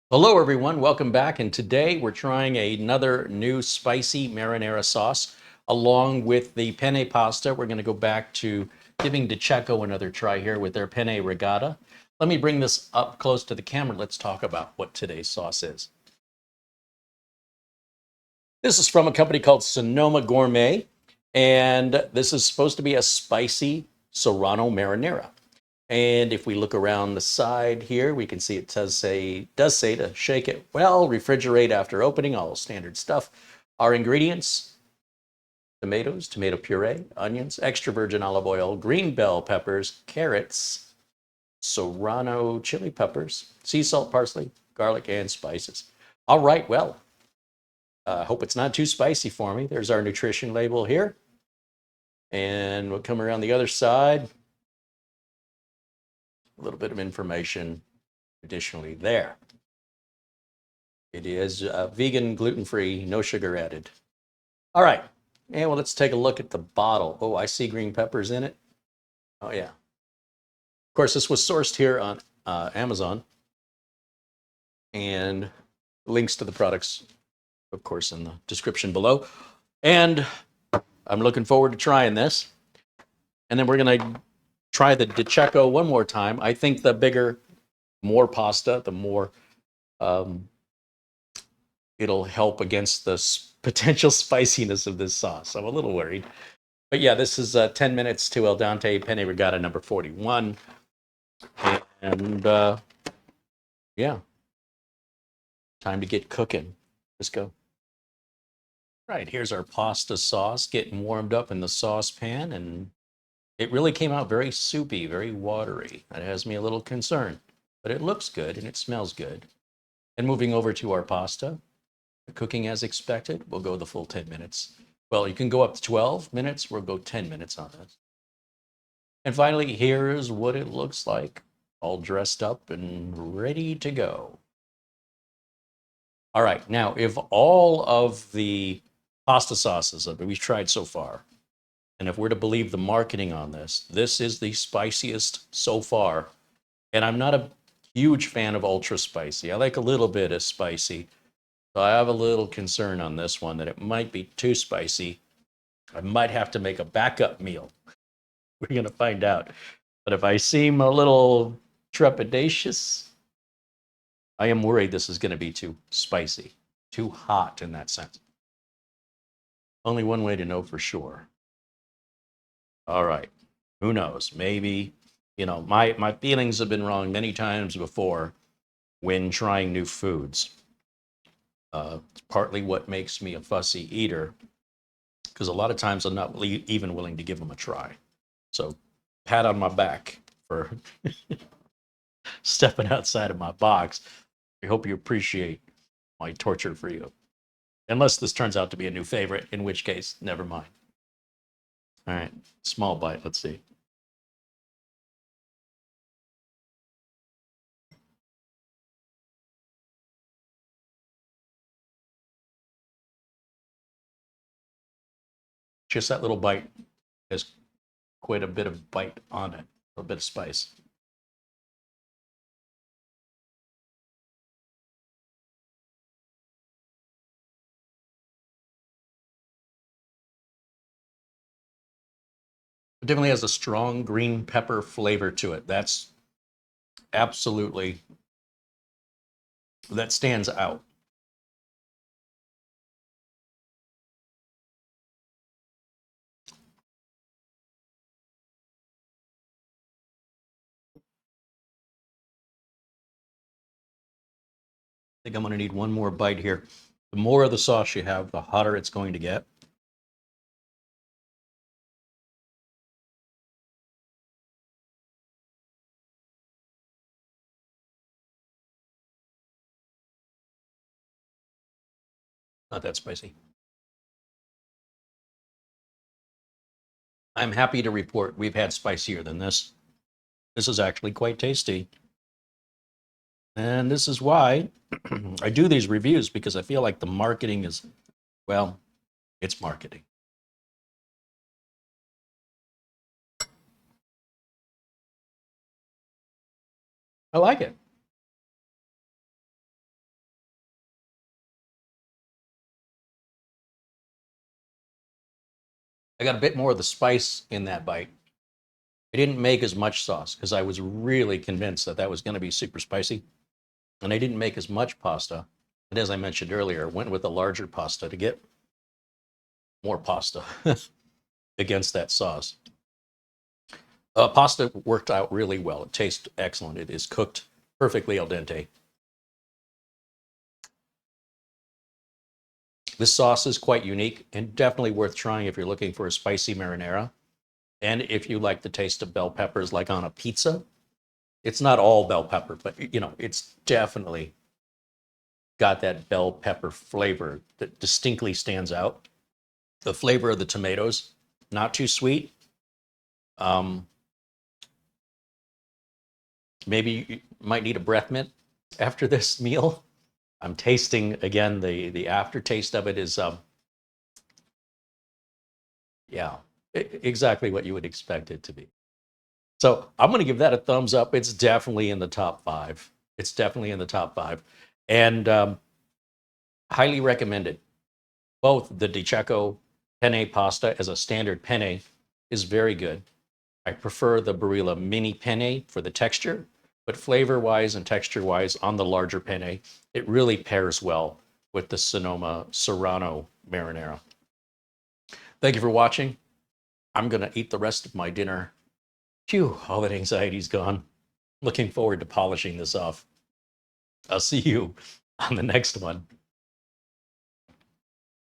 Hello everyone, welcome back, and today we're trying another new spicy marinara sauce along with the penne pasta. We're going to go back to giving DeCecco another try here with their penne rigata. Let me bring this up close to the camera. Let's talk about what today's sauce is. This is from a company called Sonoma Gourmet, and this is supposed to be a spicy Serrano Marinara. And if we look around the side here, we can see it does say to shake it well, refrigerate after opening, all standard stuff. Our ingredients: tomatoes, tomato puree, onions, extra virgin olive oil, green bell peppers, carrots, serrano chili peppers, sea salt, parsley, garlic, and spices. All right, well, I hope it's not too spicy for me. There's our nutrition label here. And we'll come around the other side. A little bit of information additionally there. It is vegan, gluten-free, no sugar added. All right. And well, let's take a look at the bottle. Oh, I see green peppers in it. Oh, yeah. Of course, this was sourced here on Amazon. And links to the products, of course, in the description below. And I'm looking forward to trying this. And then we're going to try the DeCecco one more time. I think the bigger, more pasta, the more it'll help against the potential spiciness of this sauce. I'm a little worried. But yeah, this is 10 minutes to El Dente Penne Rigata number 41. And yeah, time to get cooking. Let's go. Right, here's our pasta sauce getting warmed up in the saucepan. And it really came out very soupy, very watery. That has me a little concerned. But it looks good and it smells good. And moving over to our pasta, cooking as expected. We'll go the full 10 minutes. Well, you can go up to 12 minutes. We'll go 10 minutes on this. And finally, here's what it looks like, all dressed up and ready to go. All right, now, if all of the pasta sauces that we've tried so far, and if we're to believe the marketing on this, this is the spiciest so far. And I'm not a huge fan of ultra spicy. I like a little bit of spicy. So I have a little concern on this one that it might be too spicy. I might have to make a backup meal. We're going to find out. But if I seem a little trepidatious, I am worried this is going to be too spicy, too hot in that sense. Only one way to know for sure. All right. Who knows? Maybe, my feelings have been wrong many times before when trying new foods. It's partly what makes me a fussy eater, because a lot of times I'm not even willing to give them a try. So, pat on my back for stepping outside of my box. I hope you appreciate my torture for you. Unless this turns out to be a new favorite, in which case, never mind. All right, small bite. Let's see. Just that little bite has quite a bit of bite on it, a bit of spice. It definitely has a strong green pepper flavor to it. That's absolutely, that stands out. I think I'm going to need one more bite here. The more of the sauce you have, the hotter it's going to get. Not that spicy. I'm happy to report we've had spicier than this. This is actually quite tasty. And this is why I do these reviews, because I feel like the marketing is, well, it's marketing. I like it. I got a bit more of the spice in that bite. I didn't make as much sauce because I was really convinced that that was going to be super spicy. And I didn't make as much pasta. And as I mentioned earlier, I went with a larger pasta to get more pasta against that sauce. Pasta worked out really well. It tastes excellent. It is cooked perfectly al dente. This sauce is quite unique and definitely worth trying if you're looking for a spicy marinara. And if you like the taste of bell peppers like on a pizza. It's not all bell pepper, but it's definitely got that bell pepper flavor that distinctly stands out. The flavor of the tomatoes, not too sweet. Maybe you might need a breath mint after this meal. I'm tasting again, the aftertaste of it is exactly what you would expect it to be. So I'm going to give that a thumbs up. It's definitely in the top 5. It's definitely in the top 5, and highly recommended. Both the DeCecco penne pasta as a standard penne is very good. I prefer the Barilla mini penne for the texture, but flavor-wise and texture-wise on the larger penne, it really pairs well with the Sonoma Serrano Marinara. Thank you for watching. I'm going to eat the rest of my dinner. Phew, all that anxiety's gone. Looking forward to polishing this off. I'll see you on the next one.